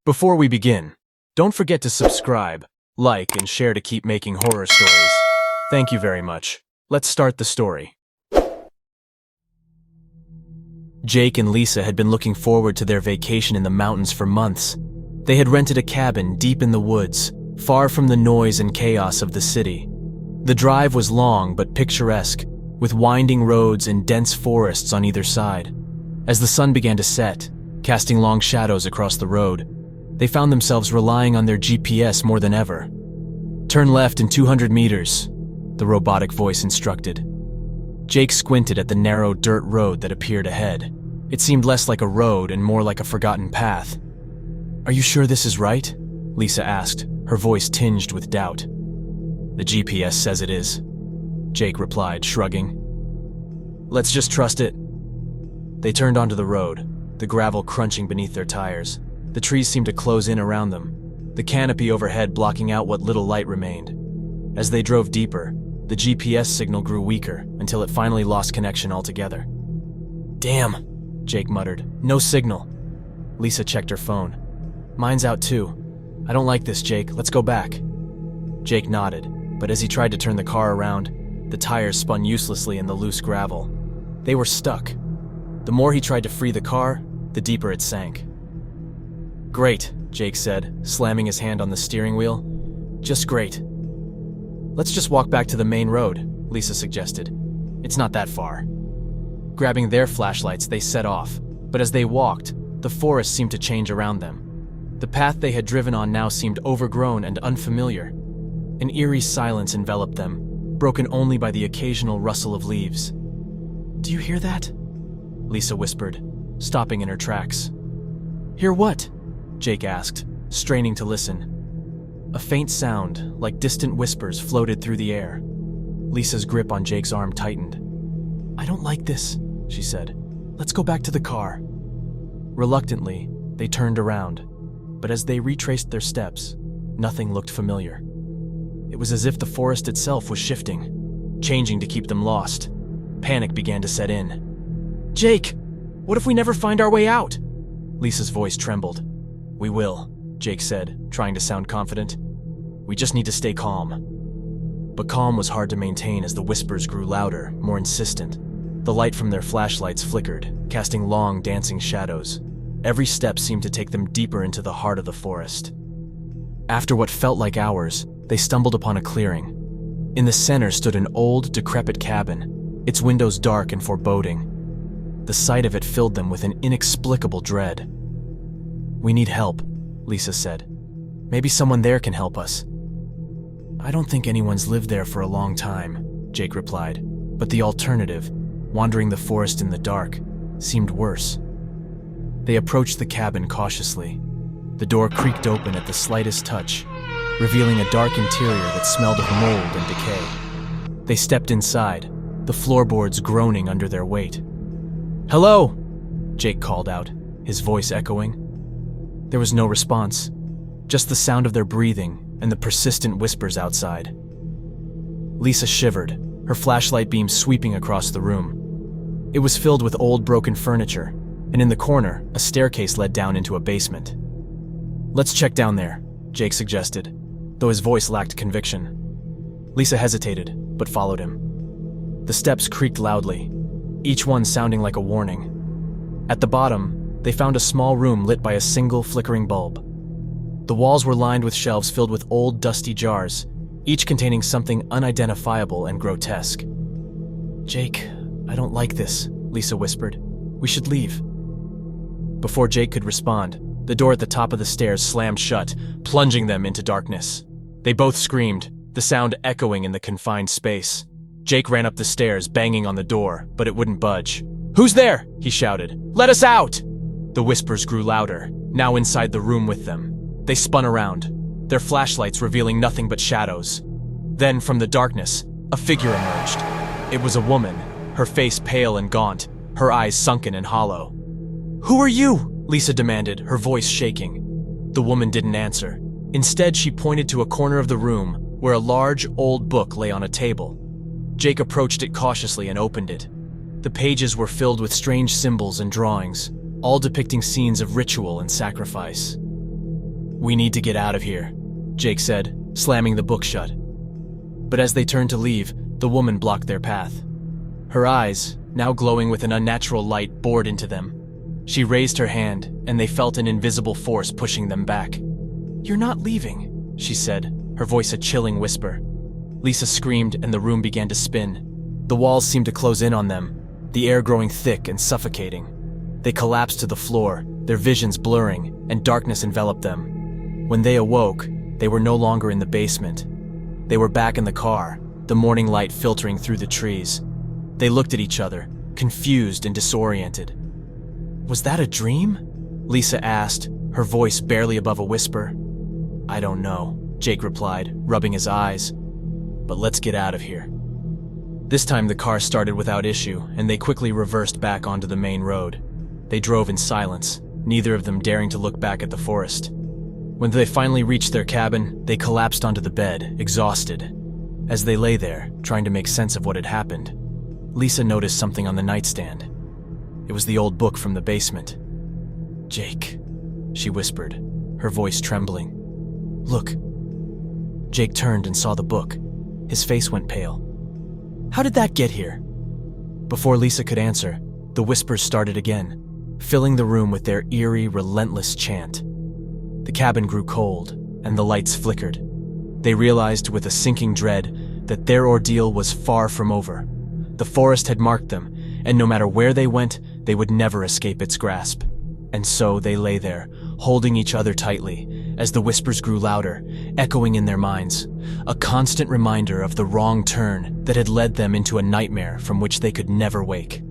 Before we begin, don't forget to subscribe, like, and share to keep making horror stories. Thank you very much. Let's start the story. Jake and Lisa had been looking forward to their vacation in the mountains for months. They had rented a cabin deep in the woods, far from the noise and chaos of the city. The drive was long but picturesque, with winding roads and dense forests on either side. As the sun began to set, casting long shadows across the road, they found themselves relying on their GPS more than ever. "Turn left in 200 meters, the robotic voice instructed. Jake squinted at the narrow dirt road that appeared ahead. It seemed less like a road and more like a forgotten path. "Are you sure this is right?" Lisa asked, her voice tinged with doubt. "The GPS says it is," Jake replied, shrugging. "Let's just trust it." They turned onto the road, the gravel crunching beneath their tires. The trees seemed to close in around them, the canopy overhead blocking out what little light remained. As they drove deeper, the GPS signal grew weaker until it finally lost connection altogether. "Damn," Jake muttered. "No signal." Lisa checked her phone. "Mine's out too. I don't like this, Jake. Let's go back." Jake nodded, but as he tried to turn the car around, the tires spun uselessly in the loose gravel. They were stuck. The more he tried to free the car, the deeper it sank. "Great," Jake said, slamming his hand on the steering wheel. "Just great." "Let's just walk back to the main road," Lisa suggested. "It's not that far." Grabbing their flashlights, they set off, but as they walked, the forest seemed to change around them. The path they had driven on now seemed overgrown and unfamiliar. An eerie silence enveloped them, broken only by the occasional rustle of leaves. "Do you hear that?" Lisa whispered, stopping in her tracks. "Hear what?" Jake asked, straining to listen. A faint sound, like distant whispers, floated through the air. Lisa's grip on Jake's arm tightened. "I don't like this," she said. "Let's go back to the car." Reluctantly, they turned around, but as they retraced their steps, nothing looked familiar. It was as if the forest itself was shifting, changing to keep them lost. Panic began to set in. "Jake, what if we never find our way out?" Lisa's voice trembled. "We will," Jake said, trying to sound confident. "We just need to stay calm." But calm was hard to maintain as the whispers grew louder, more insistent. The light from their flashlights flickered, casting long, dancing shadows. Every step seemed to take them deeper into the heart of the forest. After what felt like hours, they stumbled upon a clearing. In the center stood an old, decrepit cabin, its windows dark and foreboding. The sight of it filled them with an inexplicable dread. "We need help," Lisa said. "Maybe someone there can help us." "I don't think anyone's lived there for a long time," Jake replied, but the alternative, wandering the forest in the dark, seemed worse. They approached the cabin cautiously. The door creaked open at the slightest touch, revealing a dark interior that smelled of mold and decay. They stepped inside, the floorboards groaning under their weight. "Hello!" Jake called out, his voice echoing. There was no response, just the sound of their breathing and the persistent whispers outside. Lisa shivered, her flashlight beam sweeping across the room. It was filled with old broken furniture, and in the corner, a staircase led down into a basement. "Let's check down there," Jake suggested, though his voice lacked conviction. Lisa hesitated, but followed him. The steps creaked loudly, each one sounding like a warning. At the bottom, they found a small room lit by a single flickering bulb. The walls were lined with shelves filled with old, dusty jars, each containing something unidentifiable and grotesque. "Jake, I don't like this," Lisa whispered. "We should leave." Before Jake could respond, the door at the top of the stairs slammed shut, plunging them into darkness. They both screamed, the sound echoing in the confined space. Jake ran up the stairs, banging on the door, but it wouldn't budge. "Who's there?" he shouted. "Let us out!" The whispers grew louder, now inside the room with them. They spun around, their flashlights revealing nothing but shadows. Then, from the darkness, a figure emerged. It was a woman, her face pale and gaunt, her eyes sunken and hollow. "Who are you?" Lisa demanded, her voice shaking. The woman didn't answer. Instead, she pointed to a corner of the room where a large, old book lay on a table. Jake approached it cautiously and opened it. The pages were filled with strange symbols and drawings, all depicting scenes of ritual and sacrifice. "We need to get out of here," Jake said, slamming the book shut. But as they turned to leave, the woman blocked their path. Her eyes, now glowing with an unnatural light, bored into them. She raised her hand, and they felt an invisible force pushing them back. "You're not leaving," she said, her voice a chilling whisper. Lisa screamed, and the room began to spin. The walls seemed to close in on them, the air growing thick and suffocating. They collapsed to the floor, their visions blurring, and darkness enveloped them. When they awoke, they were no longer in the basement. They were back in the car, the morning light filtering through the trees. They looked at each other, confused and disoriented. "Was that a dream?" Lisa asked, her voice barely above a whisper. "I don't know," Jake replied, rubbing his eyes. "But let's get out of here." This time the car started without issue, and they quickly reversed back onto the main road. They drove in silence, neither of them daring to look back at the forest. When they finally reached their cabin, they collapsed onto the bed, exhausted. As they lay there, trying to make sense of what had happened, Lisa noticed something on the nightstand. It was the old book from the basement. "Jake," she whispered, her voice trembling. "Look." Jake turned and saw the book. His face went pale. "How did that get here?" Before Lisa could answer, the whispers started again, filling the room with their eerie, relentless chant. The cabin grew cold, and the lights flickered. They realized with a sinking dread that their ordeal was far from over. The forest had marked them, and no matter where they went, they would never escape its grasp. And so they lay there, holding each other tightly, as the whispers grew louder, echoing in their minds, a constant reminder of the wrong turn that had led them into a nightmare from which they could never wake.